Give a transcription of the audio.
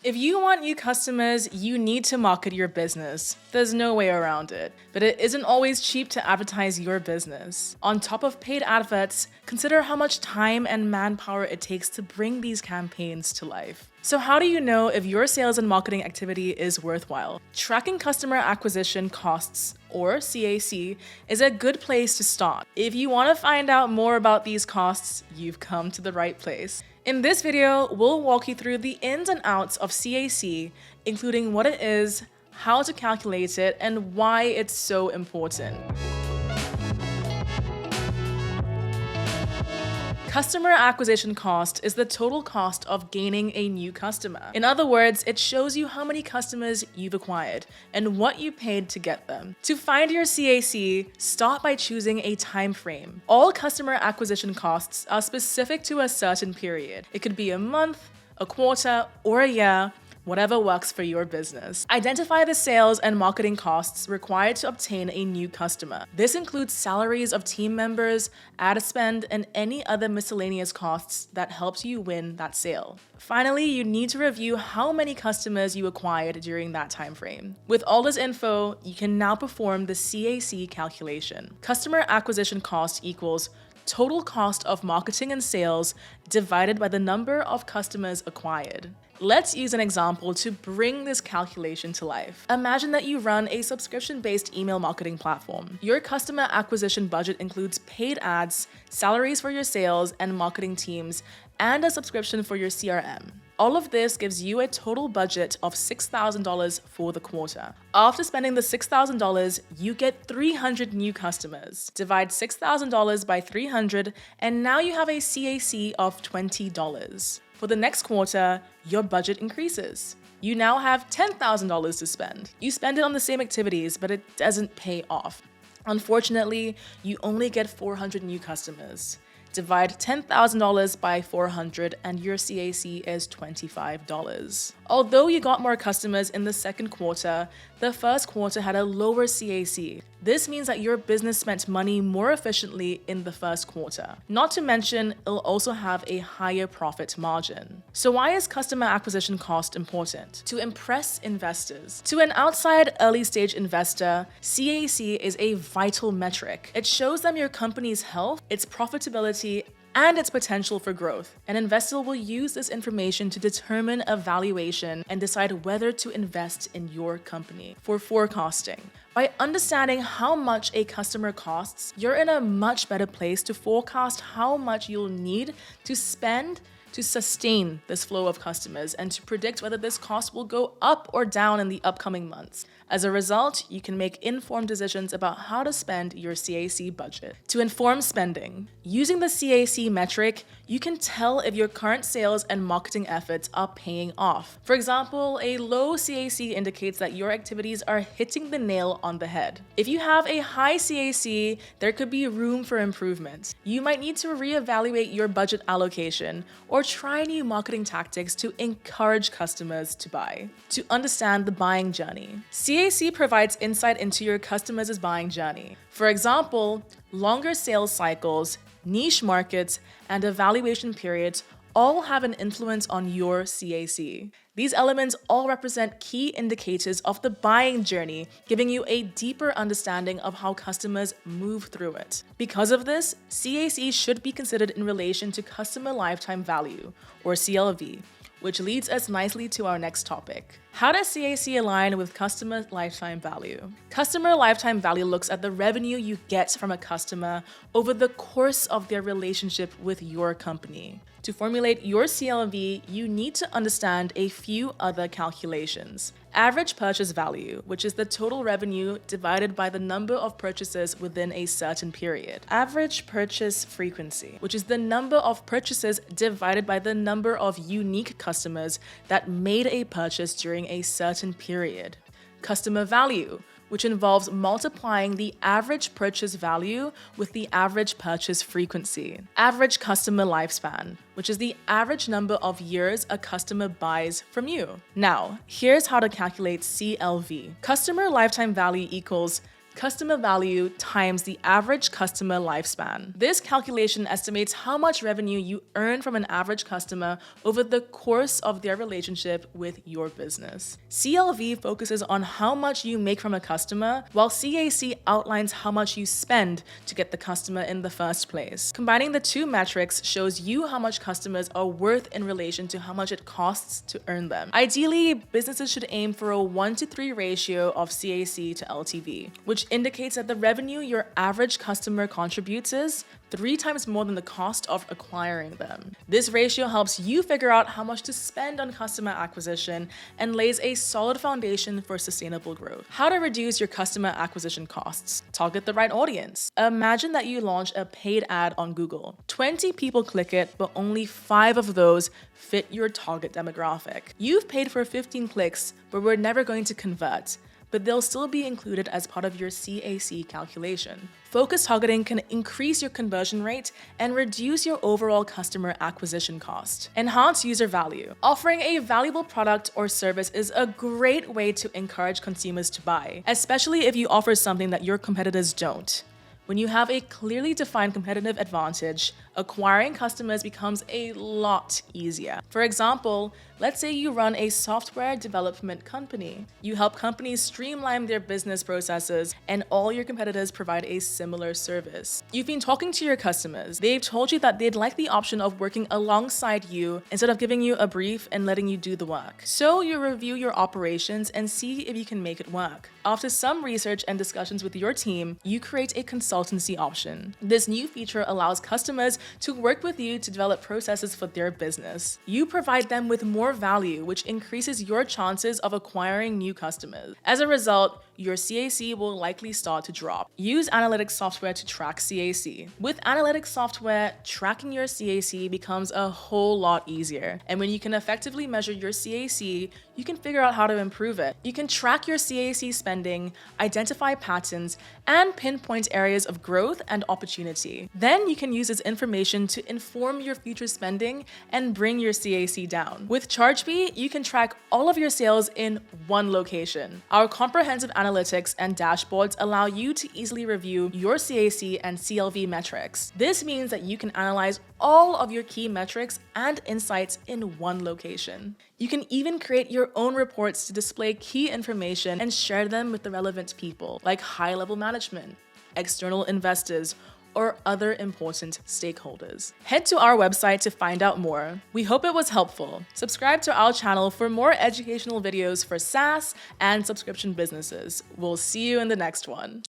If you want new customers, you need to market your business. There's no way around it. But it isn't always cheap to advertise your business. On top of paid adverts, consider how much time and manpower it takes to bring these campaigns to life. So how do you know if your sales and marketing activity is worthwhile? Tracking customer acquisition costs, or CAC, is a good place to start. If you want to find out more about these costs, you've come to the right place. In this video, we'll walk you through the ins and outs of CAC, including what it is, how to calculate it, and why it's so important. Customer acquisition cost is the total cost of gaining a new customer. In other words, it shows you how many customers you've acquired and what you paid to get them. To find your CAC, start by choosing a time frame. All customer acquisition costs are specific to a certain period. It could be a month, a quarter, or a year, whatever works for your business. Identify the sales and marketing costs required to obtain a new customer. This includes salaries of team members, ad spend, and any other miscellaneous costs that helped you win that sale. Finally, you need to review how many customers you acquired during that time frame. With all this info, you can now perform the CAC calculation. Customer acquisition cost equals total cost of marketing and sales divided by the number of customers acquired. Let's use an example to bring this calculation to life. Imagine that you run a subscription-based email marketing platform. Your customer acquisition budget includes paid ads, salaries for your sales and marketing teams, and a subscription for your CRM. All of this gives you a total budget of $6,000 for the quarter. After spending the $6,000, you get 300 new customers. Divide $6,000 by 300, and now you have a CAC of $20. For the next quarter, your budget increases. You now have $10,000 to spend. You spend it on the same activities, but it doesn't pay off. Unfortunately, you only get 400 new customers. Divide $10,000 by 400 and your CAC is $25. Although you got more customers in the second quarter, the first quarter had a lower CAC. This means that your business spent money more efficiently in the first quarter. Not to mention, it'll also have a higher profit margin. So why is customer acquisition cost important? To impress investors. To an outside early stage investor, CAC is a vital metric. It shows them your company's health, its profitability, and its potential for growth. An investor will use this information to determine a valuation and decide whether to invest in your company. For forecasting, by understanding how much a customer costs, you're in a much better place to forecast how much you'll need to spend to sustain this flow of customers and to predict whether this cost will go up or down in the upcoming months. As a result, you can make informed decisions about how to spend your CAC budget. To inform spending, using the CAC metric, you can tell if your current sales and marketing efforts are paying off. For example, a low CAC indicates that your activities are hitting the nail on the head. If you have a high CAC, there could be room for improvement. You might need to reevaluate your budget allocation or try new marketing tactics to encourage customers to buy. To understand the buying journey, CAC provides insight into your customers' buying journey. For example, longer sales cycles, niche markets, and evaluation periods all have an influence on your CAC. These elements all represent key indicators of the buying journey, giving you a deeper understanding of how customers move through it. Because of this, CAC should be considered in relation to customer lifetime value, or CLV, which leads us nicely to our next topic. How does CAC align with customer lifetime value? Customer lifetime value looks at the revenue you get from a customer over the course of their relationship with your company. To formulate your CLV, you need to understand a few other calculations. Average purchase value, which is the total revenue divided by the number of purchases within a certain period. Average purchase frequency, which is the number of purchases divided by the number of unique customers that made a purchase during a certain period. Customer value, which involves multiplying the average purchase value with the average purchase frequency. Average customer lifespan, which is the average number of years a customer buys from you. Now, here's how to calculate CLV. Customer lifetime value equals customer value times the average customer lifespan. This calculation estimates how much revenue you earn from an average customer over the course of their relationship with your business. CLV focuses on how much you make from a customer, while CAC outlines how much you spend to get the customer in the first place. Combining the two metrics shows you how much customers are worth in relation to how much it costs to earn them. Ideally, businesses should aim for a 1:3 ratio of CAC to LTV, which indicates that the revenue your average customer contributes is 3 times more than the cost of acquiring them. This ratio helps you figure out how much to spend on customer acquisition and lays a solid foundation for sustainable growth. How to reduce your customer acquisition costs. Target the right audience. Imagine that you launch a paid ad on Google. 20 people click it, but only 5 of those fit your target demographic. You've paid for 15 clicks, but we're never going to convert, but they'll still be included as part of your CAC calculation. Focused targeting can increase your conversion rate and reduce your overall customer acquisition cost. Enhance user value. Offering a valuable product or service is a great way to encourage consumers to buy, especially if you offer something that your competitors don't. When you have a clearly defined competitive advantage, acquiring customers becomes a lot easier. For example, let's say you run a software development company. You help companies streamline their business processes, and all your competitors provide a similar service. You've been talking to your customers. They've told you that they'd like the option of working alongside you instead of giving you a brief and letting you do the work. So you review your operations and see if you can make it work. After some research and discussions with your team, you create a consultancy option. This new feature allows customers to work with you to develop processes for their business. You provide them with more value, which increases your chances of acquiring new customers. As a result, your CAC will likely start to drop. Use analytics software to track CAC. With analytics software, tracking your CAC becomes a whole lot easier. And when you can effectively measure your CAC, you can figure out how to improve it. You can track your CAC spending, identify patterns, and pinpoint areas of growth and opportunity. Then you can use this information to inform your future spending and bring your CAC down. With Chargebee, you can track all of your sales in one location. Our comprehensive analytics and dashboards allow you to easily review your CAC and CLV metrics. This means that you can analyze all of your key metrics and insights in one location. You can even create your own reports to display key information and share them with the relevant people, like high-level management, external investors, or other important stakeholders. Head to our website to find out more. We hope it was helpful. Subscribe to our channel for more educational videos for SaaS and subscription businesses. We'll see you in the next one.